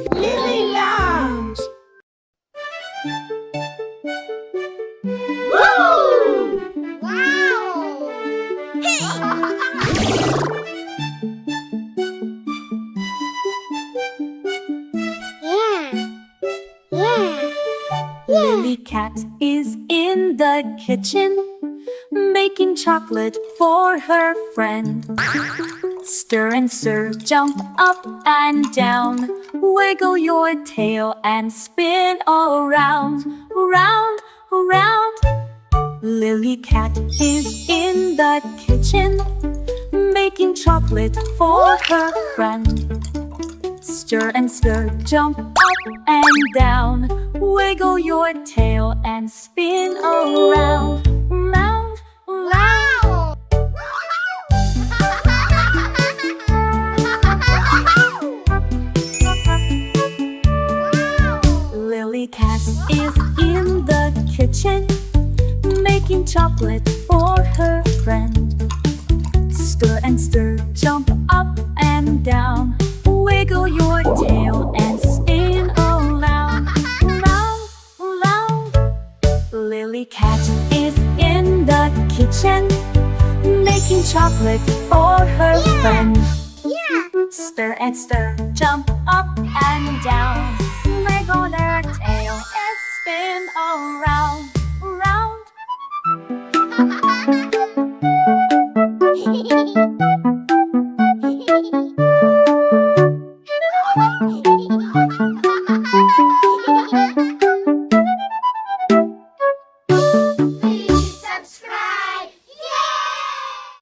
Lillyland! Lillycat is in the kitchen, making chocolate for her friend. Stir and stir, jump up and down, wiggle your tail and spin around, round, round. Lillycat is in the kitchen, making chocolate for her friend. Stir and stir, jump up and down, wiggle your tail and spin around, round, round. Lillycat is in the kitchen, making chocolate for her friend. Stir and stir, jump up and down, wiggle your tail and spin around, round, round. Lillycat is in the kitchen, making chocolate for her friend. Stir and stir, jump up and down, wiggle her tail and spin around, round.